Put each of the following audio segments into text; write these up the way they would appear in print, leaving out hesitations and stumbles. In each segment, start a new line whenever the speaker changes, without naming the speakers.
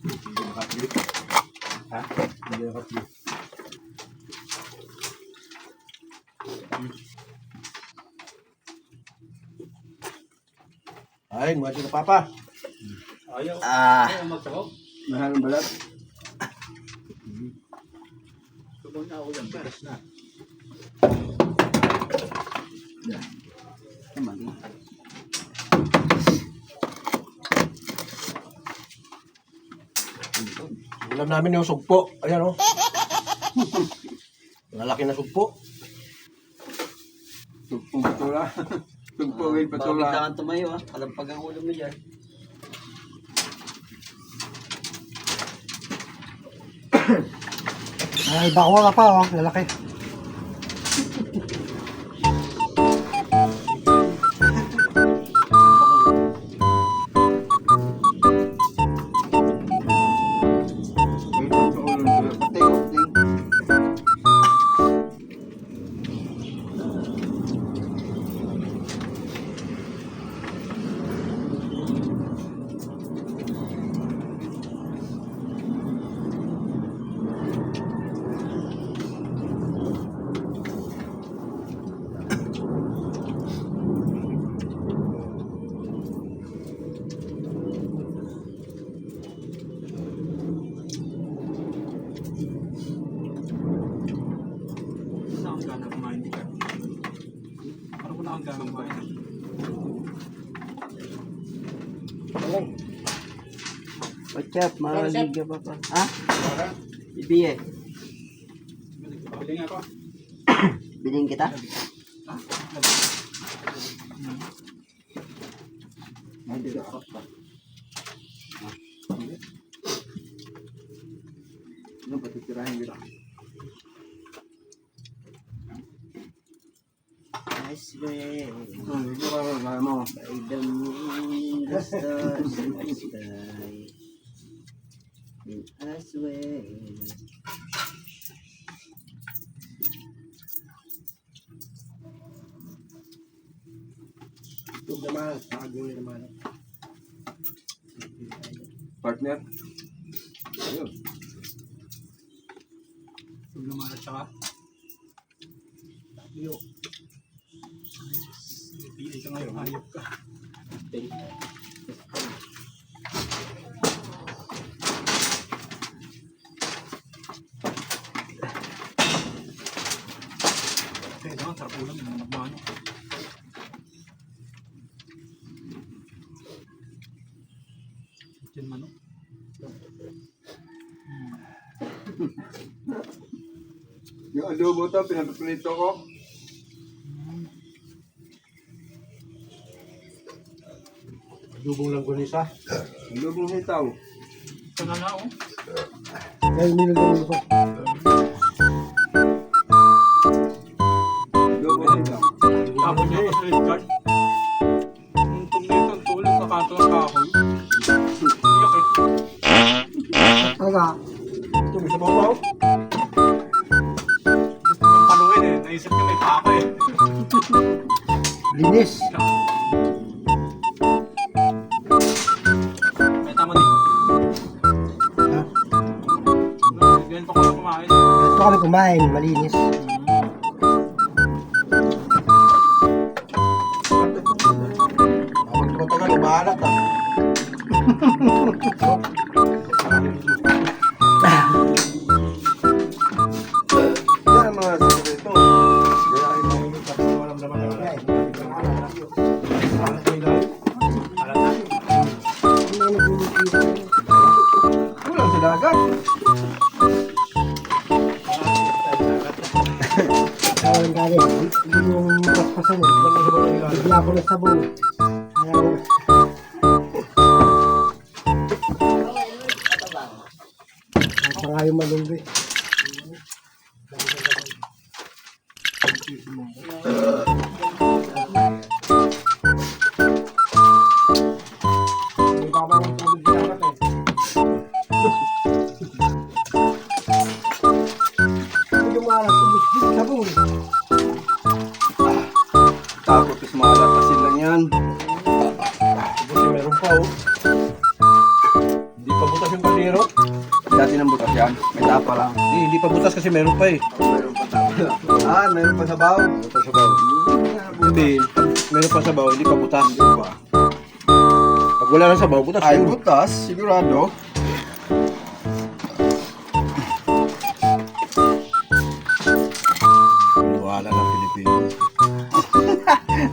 Hindi nakapili. Ha? Hindi nakapili. Ay, mga sila papa.
Ayaw. Ayaw magsakop.
Mahal ang balat.
Subon na ako yung bigas na.
Yan. Naman. Ulam namin yung sugpo. Ayan o. Malaki na sugpo.
Tugpong patula. Tugpongin patula.
Bakit ka tumayo ha? Kalampag ang ulo mo dyan.
Ay, bako ka pa, oh. Lalaki.
What's up? Maraming ka pa pa. Ha? Ibiye.
Piling ako.
Biling kita?
Hindi ako. Ano ba titirahin nila?
I swear.
Ito ka mo.
By the moon, the stars in the sky. And I swear.
Ito naman. Nakagulay naman.
Partner. Ayun.
Huwag naman at saka. Tayo. Pili ka ngayon, hayop ka. Kaya naman, sarap ulam yung magmano. Diyan manok.
Yung adobo to, pinapapilito ko.
Dubong lang gunisa.
Adobong hitaw.
Ito na na, oh.
Ay, nilagay ko.
Adobong hitaw.
Tapon niya sa red card. Yung tumito ang tulad sa kanto ng kahoy. Iyak eh.
Taga. Ito, may sabaw pa.
Gusto nang paluin eh. Naisip niya may pako eh.
Linis.
May tama din.
Ha?
Ganito ko lang kumain.
Ito kami kumain, malinis. Kapag matagal, umahalat ah.
Yan ang mga sikreto. Kaya ay mga
Walang laman na wala eh.
kulang sa dagat.
Walang galing. Hindi yung paspasan eh. Bigla ko na sabon. Ayaw. Para yung malunggi. May baba ng tubig sa dagat eh. Yung mga tubig sabon.
Takot is maalat kasi lang yan.
Buti meron pa oh.
Yan, may tapa lang.
Hindi pa butas kasi meron pa eh.
Meron pa tapa. Ah, meron pa sabaw.
Meron pa sabaw. Hindi, meron pa sabaw, hindi pa butas.
Hindi pa.
Pag wala ng sabaw, butas.
Ay,
yun.
butas, sigurado.
Wala ng Pilipino.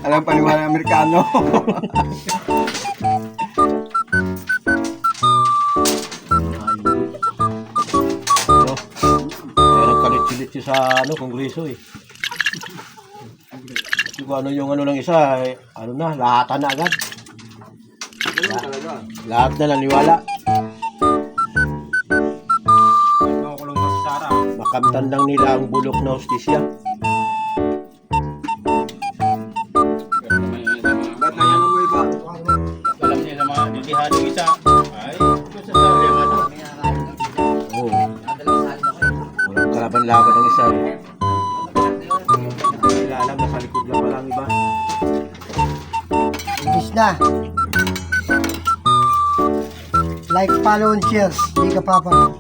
Alam paniwala ng Amerikano.
No? Meron kalit-silit sa kongreso eh. Kung ano yung ano ng isa, eh, ano na, lahatan na agad. Lahat na naniwala.
Nakukulong na si Sarah.
Makamtan lang nila ang bulok na hostisya.
Ba't naman mo iba?
Alam niya sa mga ditihan yung isa. Ay, ito sa problema na.
Oo. Walang kalaban-laban ng isa. Hindi alam na sa likod lang palang iba.
Bis na. Like, follow, and share. Hindi ka papa.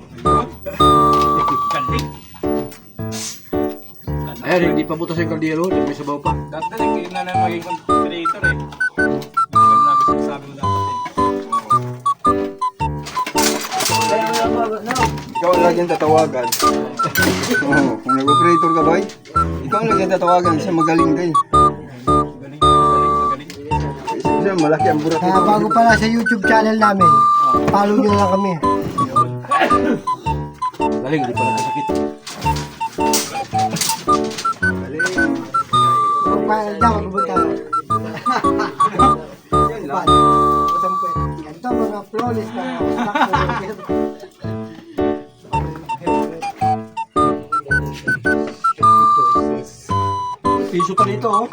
Kandik.
Ayan, hindi pa butas yung kaldero. May sabaw pa.
Dati nagiging na maging creator eh. Ang lagi sinasabi mo dapat eh.
Ikaw ang laging tatawagan. Oo, kung nag-operator ka ba, ikaw ang laging tatawagan. Siya magaling din.
Galing, magaling.
Siya malaki ang burat.
Kaya bago pala sa YouTube channel namin, follow nyo lang kami.
Galing, hindi pa nagkasakit.
Galing.
Magpapayag na, magpupunta. Ito mga flawless na
Piso pa dito, oh.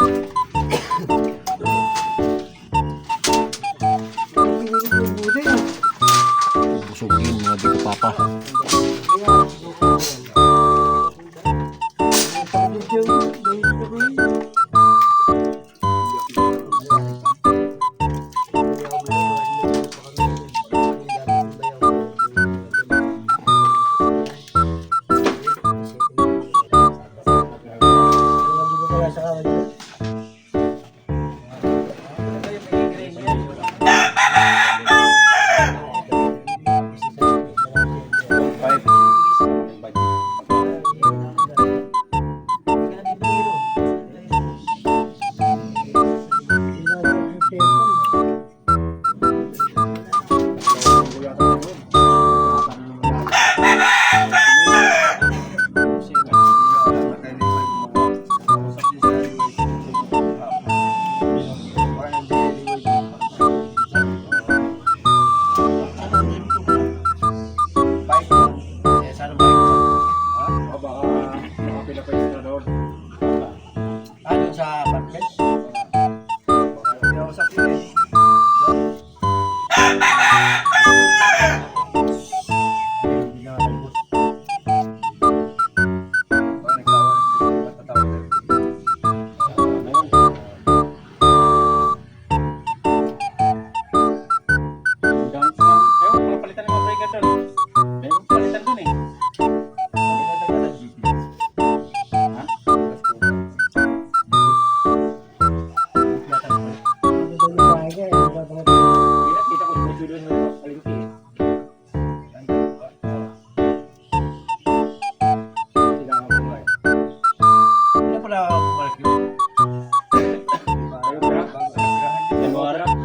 Busugin mga di ko papa.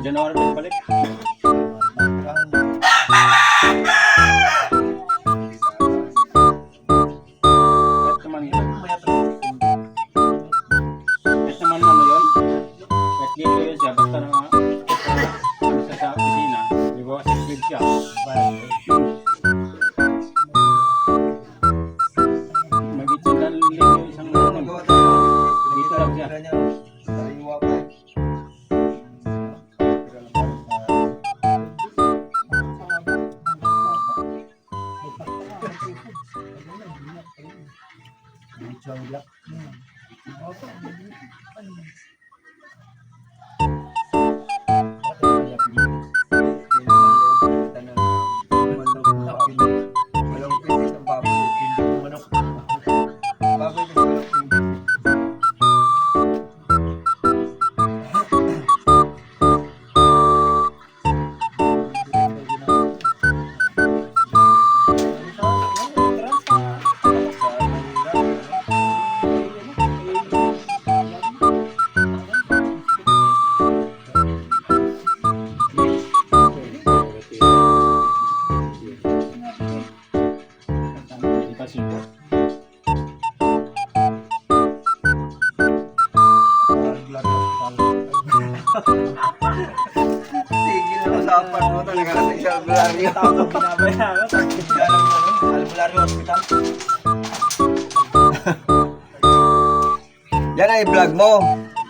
January na balik. Kahit naman ano yun, kahit dito yun siya, basta na sa opisina, di ba, 6 feet siya. Mag-itsin lang yung isang dito lang siya.
sa albularyo.
Binabayaran.
Albularyo Hospital.
Yan ay vlog mo.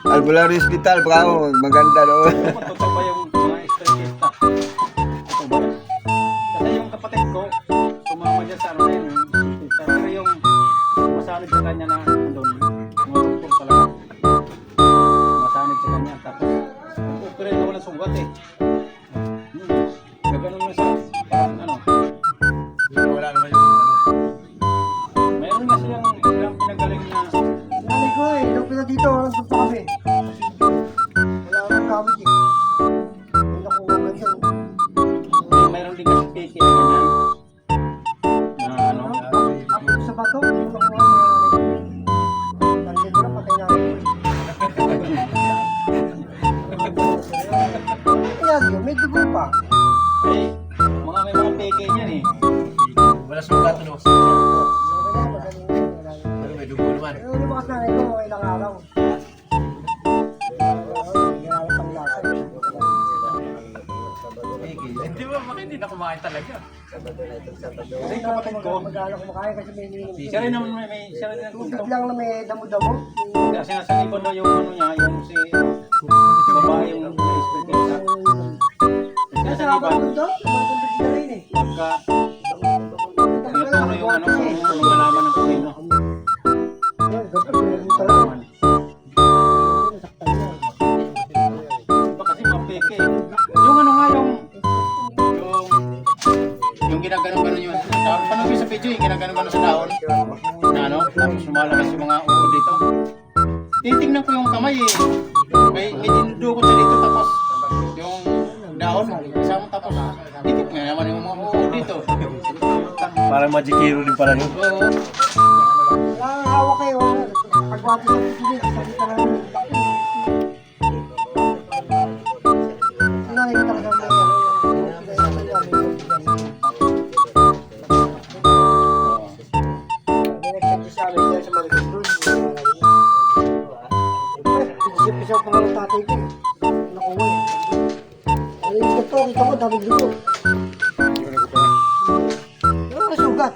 Albularyo Hospital, bravo. Maganda doon.
Kung totoo ba yung mga estrellista? Totoo ba yun? Kasi yung kapatid ko, sumama dyan sa ano na yun, pero yung masanib sa kanya na doon, mga doktor talaga. Masanib sa kanya, tapos opera ko walang sugat eh. Gaganon na sa, parang ano.
Wala naman yung ano.
Mayroon kasi yung pinagaling na,
Nanay ko eh, nung pila dito, walang sunta kami. Wala akong gamit eh. May nakuha ka dyan.
mayroon din kasi peke na ganyan. Na ano,
Ako sa bato, yung nakuha sa nanay ko na, patay na ako. Kaya yun, may dugo pa.
eh, may mga peke niyan eh.
Wala sugat, ano?
Okay na, magaling na, wala na.
Pero may dugo naman.
Pero lumakas nanay ko, mga ilang araw. Ginagawa pang lasa eh.
Hindi ba, bakit hindi na kumain talaga?
Kasi yung kapatid ko,
Mag-aala kumakain kasi may iniinom.
siya rin naman siya rin ang
Tubig lang na may damo-damo.
kasi nasa likod daw yung ano niya, yung si babae yung na-expectation. Kasi
Nasa
nasa
habang
likod,
mundo, tumatundog sila rin eh.
pagka tinuturo yung ano, kung malaman ng kulino. Malaman. Iba kasi mga peke. Yung ano nga, yung ginaganon-ganon yun. Paano yung sa video, yung ginaganon-ganon sa dahon. Na ano, tapos lumalabas yung mga uod dito. Titingnan ko yung kamay eh. May dinudukot sa dito tapos yung dahon, isang tapos. Dikit nga naman yung mga uod dito.
Parang magic hero din pala nun.
Oo.
Wala kang hawak kayo. Pagwati sa pisilin, salita na rin. Sinanay ko talaga may ano. May nag-check sa amin dahil sa mga doon. Pisaw pa nga ng tatay ko eh. Nakuha eh. Ano yung ito, kita ko, dami dugo. Pero nasugat.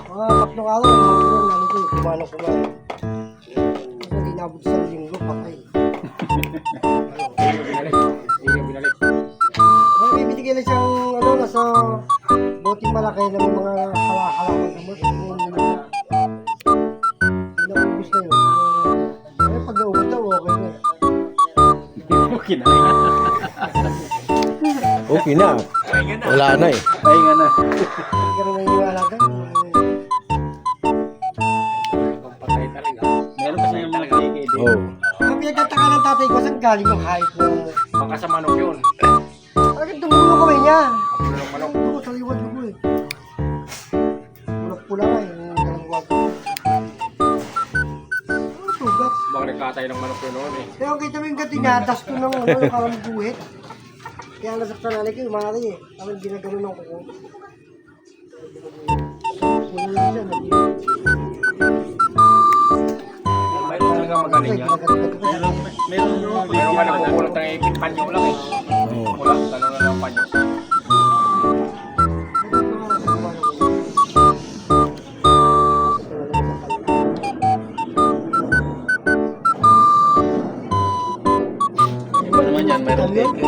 Mga tatlong araw, mga nanay ko, kumalang. Kasi hindi nabot sa linggo, patay. May bibigyan na siyang, ano, nasa boting malaki na may mga halaman gamot. Pinaubos na yun. Pero pag naubos na, okay na.
Okay na.
Okay na. Wala na eh.
Pahinga na.
Hindi ka naman iwalagan.
Meron kasi yung mga peke din.
Oh.
Ang pinagtataka ng tatay ko, saan galing yung hype na...
Baka sa manok yun.
Bakit tumulo kamay niya? Manok dugo, saliwan dugo eh. Pula nga eh, yung dalawag. Ano sugat?
Baka nagkatay ng manok yun noon eh.
Kaya kita mo yung tinatas ko ng ano, yung karang buhit. Kaya nasaktan nanay ko, yung mga rin eh. Kami ginagano ng kuko. Pula lang siya, no?
Mayroon talaga magaling yan. Meron ka nagpupulot ng ipit, panyo lang eh. Wala, gano'n na lang panyo.
Iba naman yan, mayroon peke.